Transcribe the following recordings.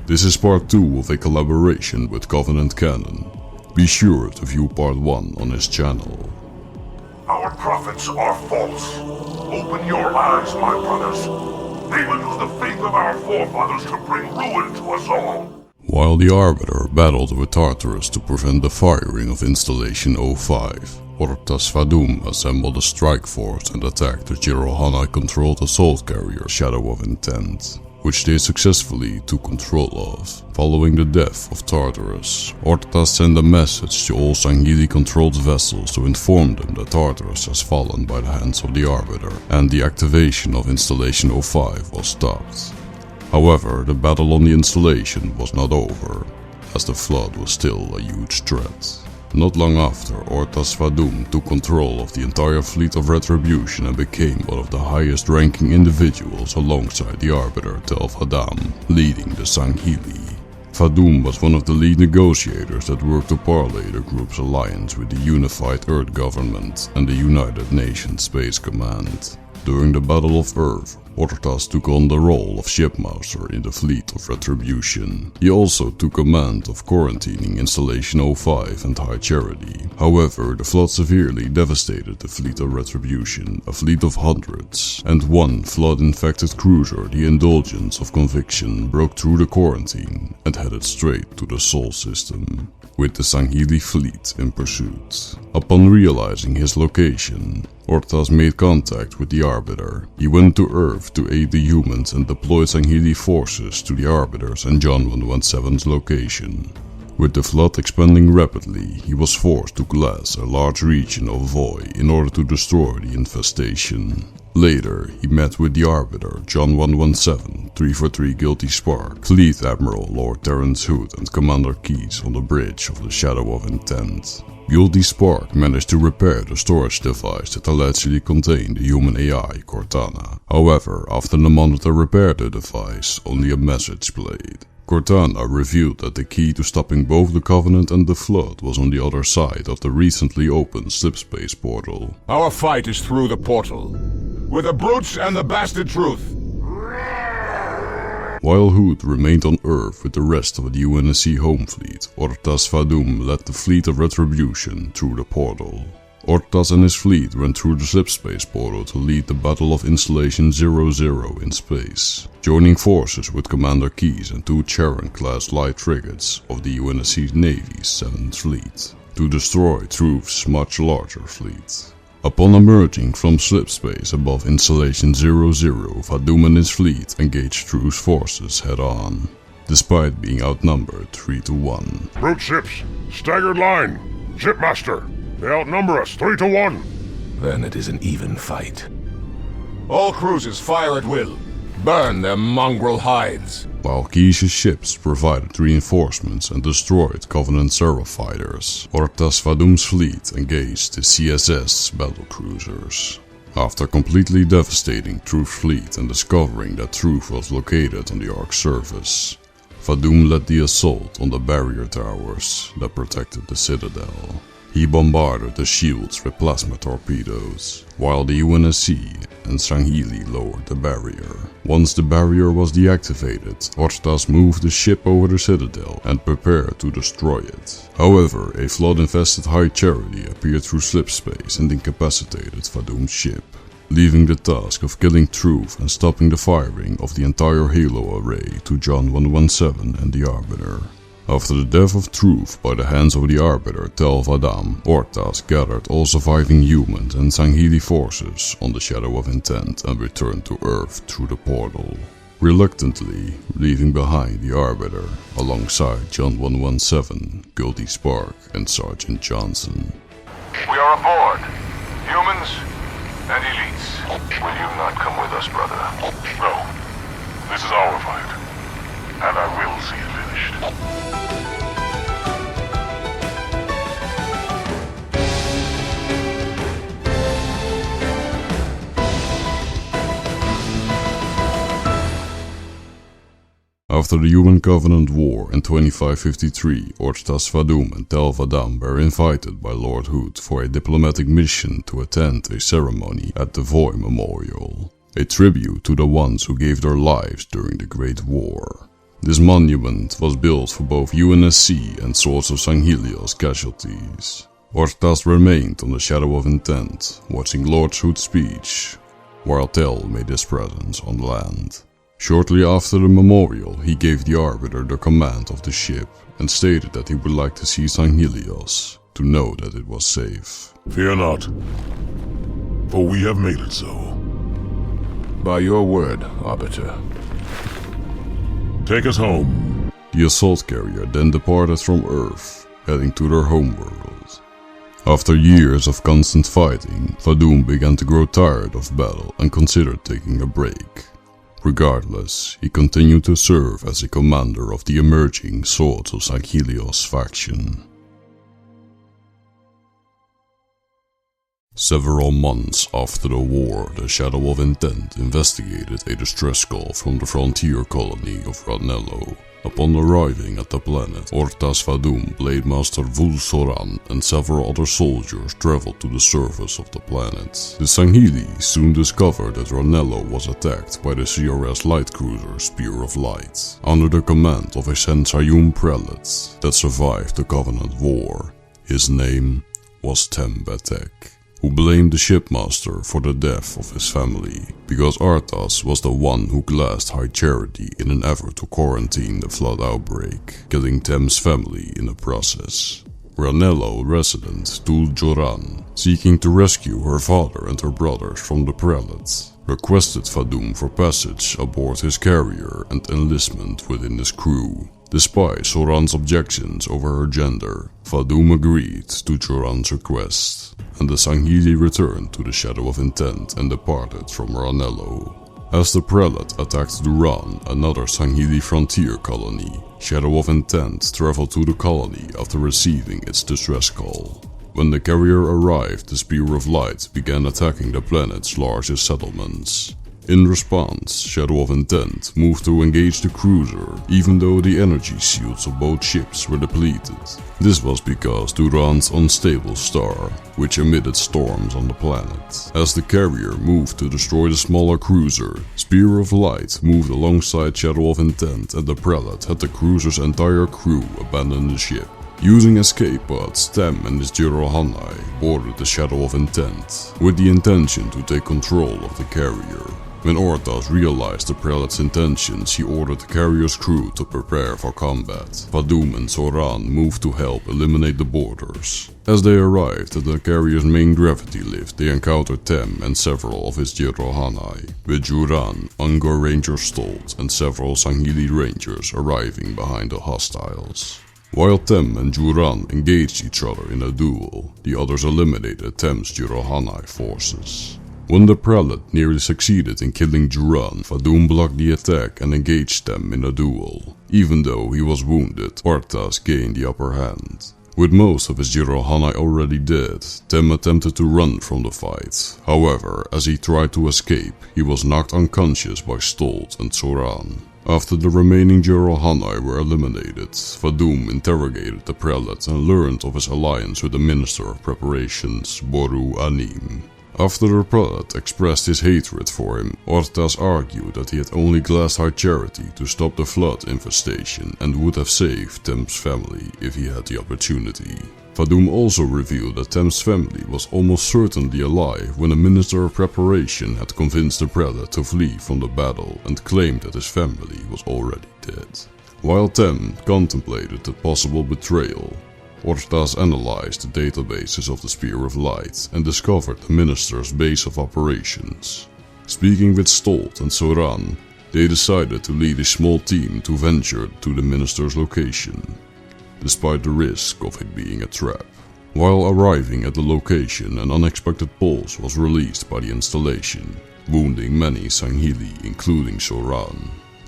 This is part 2 of a collaboration with Covenant Canon. Be sure to view part 1 on his channel. Our prophets are false. Open your eyes, my brothers. They will use the faith of our forefathers to bring ruin to us all. While the Arbiter battled with Tartarus to prevent the firing of Installation 05, Rtas Vadum assembled a strike force and attacked the Jirohana-controlled assault carrier Shadow of Intent, which they successfully took control of. Following the death of Tartarus, Rtas sent a message to all Sangheli-controlled vessels to inform them that Tartarus has fallen by the hands of the Arbiter, and the activation of Installation 05 was stopped. However, the battle on the installation was not over, as the Flood was still a huge threat. Not long after, Rtas Vadum took control of the entire fleet of Retribution and became one of the highest-ranking individuals alongside the Arbiter Tel Vadam, leading the Sangheli. Vadum was one of the lead negotiators that worked to parlay the group's alliance with the Unified Earth Government and the United Nations Space Command. During the Battle of Earth, Rtas took on the role of shipmaster in the fleet of Retribution. He also took command of quarantining Installation 05 and High Charity. However, the Flood severely devastated the fleet of Retribution, a fleet of hundreds, and one Flood-infected cruiser, the Indulgence of Conviction, broke through the quarantine and headed straight to the Sol system, with the Sangheli fleet in pursuit. Upon realizing his location, Rtas made contact with the Arbiter. He went to Earth to aid the humans and deployed Sangheli forces to the Arbiter's and John 117's location. With the Flood expanding rapidly, he was forced to glass a large region of Void in order to destroy the infestation. Later, he met with the Arbiter, John 117, 343 Guilty Spark, Fleet Admiral Lord Terence Hood and Commander Keyes on the bridge of the Shadow of Intent. Guilty Spark managed to repair the storage device that allegedly contained the human AI Cortana. However, after the monitor repaired the device, only a message played. Cortana revealed that the key to stopping both the Covenant and the Flood was on the other side of the recently opened slipspace portal. Our fight is through the portal, with the brutes and the bastard truth. While Hood remained on Earth with the rest of the UNSC home fleet, Rtas Vadum led the fleet of Retribution through the portal. Rtas and his fleet went through the slipspace portal to lead the Battle of Installation 00 in space, joining forces with Commander Keyes and 2 Charon-class light frigates of the UNSC Navy's 7th Fleet, to destroy Truth's much larger fleet. Upon emerging from slipspace above Installation 00, Vadum and his fleet engaged Truth's forces head-on, despite being outnumbered 3-1. Brute ships, staggered line. Shipmaster, they outnumber us 3-1. Then it is an even fight. All cruisers fire at will. Burn their mongrel hides. While Keyes' ships provided reinforcements and destroyed Covenant Seraph-fighters, Rtas Vadum's fleet engaged the CSS battlecruisers. After completely devastating Truth's fleet and discovering that Truth was located on the Ark's surface, Vadum led the assault on the barrier towers that protected the Citadel. He bombarded the shields with plasma torpedoes, while the UNSC and Sangheli lowered the barrier. Once the barrier was deactivated, Rtas moved the ship over the Citadel and prepared to destroy it. However, a Flood-infested High Charity appeared through slipspace and incapacitated Vadum's ship, leaving the task of killing Truth and stopping the firing of the entire Halo array to John 117 and the Arbiter. After the death of Truth by the hands of the Arbiter Tel Vadam, Rtas gathered all surviving humans and Sangheli forces on the Shadow of Intent and returned to Earth through the portal, reluctantly leaving behind the Arbiter alongside John 117, Guilty Spark and Sergeant Johnson. We are aboard. Humans and elites. Will you not come with us, brother? No. This is our fight. And I will see it finished. After the Human Covenant War in 2553, Rtas Vadum and Tel Vadam were invited by Lord Hood for a diplomatic mission to attend a ceremony at the Void Memorial, a tribute to the ones who gave their lives during the Great War. This monument was built for both UNSC and Swords of Sanghelios casualties. Rtas remained on the Shadow of Intent, watching Lord Hood's speech, while Tel made his presence on land. Shortly after the memorial, he gave the Arbiter the command of the ship and stated that he would like to see Sanghelios, to know that it was safe. Fear not, for we have made it so. By your word, Arbiter. Take us home. The assault carrier then departed from Earth, heading to their homeworld. After years of constant fighting, Vadum began to grow tired of battle and considered taking a break. Regardless, he continued to serve as a commander of the emerging Swords of Sanghelios faction. Several months after the war, the Shadow of Intent investigated a distress call from the frontier colony of Ranello. Upon arriving at the planet, Rtas Vadum, Blade Master Vul-Soran and several other soldiers traveled to the surface of the planet. The Sangheli soon discovered that Ranello was attacked by the CRS light cruiser Spear of Light, under the command of a Sensayum prelate that survived the Covenant War. His name was Tembetek, who blamed the shipmaster for the death of his family, because Rtas was the one who glassed High Charity in an effort to quarantine the flood outbreak, killing Tem's family in the process. Ranello resident Tul Joran, seeking to rescue her father and her brothers from the prelate, requested Vadum for passage aboard his carrier and enlistment within his crew. Despite Soran's objections over her gender, Vadum agreed to Joran's request, and the Sangheli returned to the Shadow of Intent and departed from Ranello. As the prelate attacked Duran, another Sangheli frontier colony, Shadow of Intent traveled to the colony after receiving its distress call. When the carrier arrived, the Spear of Light began attacking the planet's largest settlements. In response, Shadow of Intent moved to engage the cruiser, even though the energy shields of both ships were depleted. This was because Duran's unstable star, which emitted storms on the planet. As the carrier moved to destroy the smaller cruiser, Spear of Light moved alongside Shadow of Intent, and the prelate had the cruiser's entire crew abandon the ship. Using escape pods, Tem and his Jirohanai boarded the Shadow of Intent, with the intention to take control of the carrier. When Rtas realized the prelate's intentions, he ordered the carrier's crew to prepare for combat. Vadum and Soran moved to help eliminate the boarders. As they arrived at the carrier's main gravity lift, they encountered Tem and several of his Jirohanai, with Juran, Ungor Ranger Stolt and several Sangheli Rangers arriving behind the hostiles. While Tem and Juran engaged each other in a duel, the others eliminated Tem's Jirohanai forces. When the prelate nearly succeeded in killing Juran, Vadum blocked the attack and engaged them in a duel. Even though he was wounded, Rtas gained the upper hand. With most of his Jirohanai already dead, Tem attempted to run from the fight. However, as he tried to escape, he was knocked unconscious by Stolt and Soran. After the remaining Jirohanai were eliminated, Vadum interrogated the prelate and learned of his alliance with the Minister of Preparations, Boru Anim. After the prelate expressed his hatred for him, Rtas argued that he had only glassed High Charity to stop the flood infestation and would have saved Tem's family if he had the opportunity. Vadum also revealed that Tem's family was almost certainly alive when the Minister of Preparation had convinced the prelate to flee from the battle and claimed that his family was already dead. While Tem contemplated the possible betrayal, Rtas analyzed the databases of the Spear of Light and discovered the Minister's base of operations. Speaking with Stolt and Soran, they decided to lead a small team to venture to the Minister's location, despite the risk of it being a trap. While arriving at the location, an unexpected pulse was released by the installation, wounding many Sangheli, including Soran.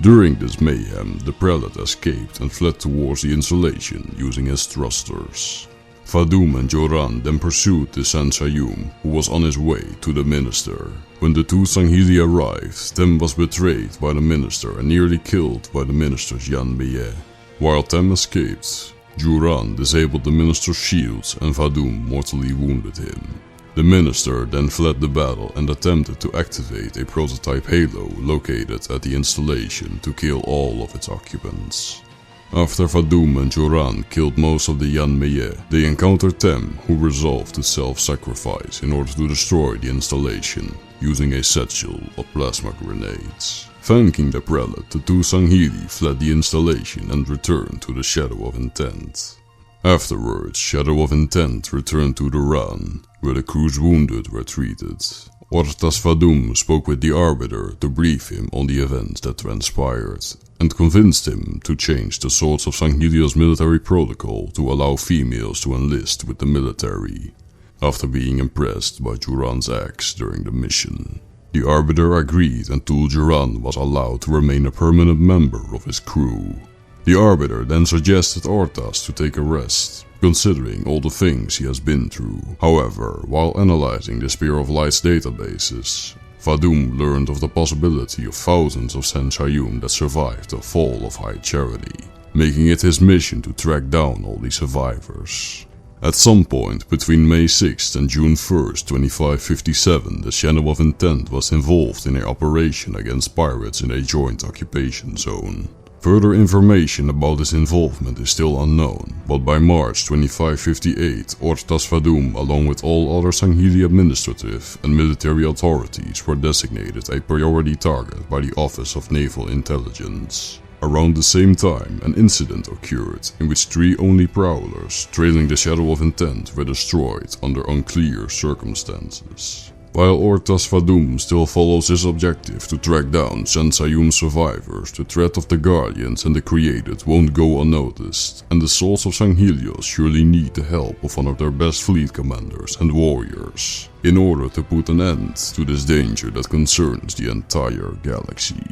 During this mayhem, the prelate escaped and fled towards the installation using his thrusters. Vadum and Joran then pursued the Sensayum, who was on his way to the minister. When the two Sangheli arrived, Tem was betrayed by the minister and nearly killed by the minister's Jan Beye. While Tem escaped, Juran disabled the minister's shields and Vadum mortally wounded him. The minister then fled the battle and attempted to activate a prototype halo located at the installation to kill all of its occupants. After Vadum and Joran killed most of the Jan Meye, they encountered Tem, who resolved to self-sacrifice in order to destroy the installation, using a satchel of plasma grenades. Thanking the prelate, the two Sanghelios fled the installation and returned to the Shadow of Intent. Afterwards, Shadow of Intent returned to the Ran, where the crew's wounded were treated. Rtas Vadum spoke with the Arbiter to brief him on the events that transpired, and convinced him to change the Swords of Sanghelios military protocol to allow females to enlist with the military, after being impressed by Joran's acts during the mission. The Arbiter agreed until Joran was allowed to remain a permanent member of his crew. The Arbiter then suggested Rtas to take a rest, considering all the things he has been through. However, while analyzing the Spear of Light's databases, Vadum learned of the possibility of thousands of Sanghelios that survived the fall of High Charity, making it his mission to track down all the survivors. At some point between May 6th and June 1st, 2557, the Shadow of Intent was involved in an operation against pirates in a joint occupation zone. Further information about his involvement is still unknown, but by March 2558, Rtas Vadum, along with all other Sangheli administrative and military authorities, were designated a priority target by the Office of Naval Intelligence. Around the same time, an incident occurred in which 3 only prowlers trailing the Shadow of Intent were destroyed under unclear circumstances. While Rtas Vadum still follows his objective to track down Sanghelios survivors, the threat of the Guardians and the Created won't go unnoticed, and the Swords of Sanghelios surely need the help of one of their best fleet commanders and warriors, in order to put an end to this danger that concerns the entire galaxy.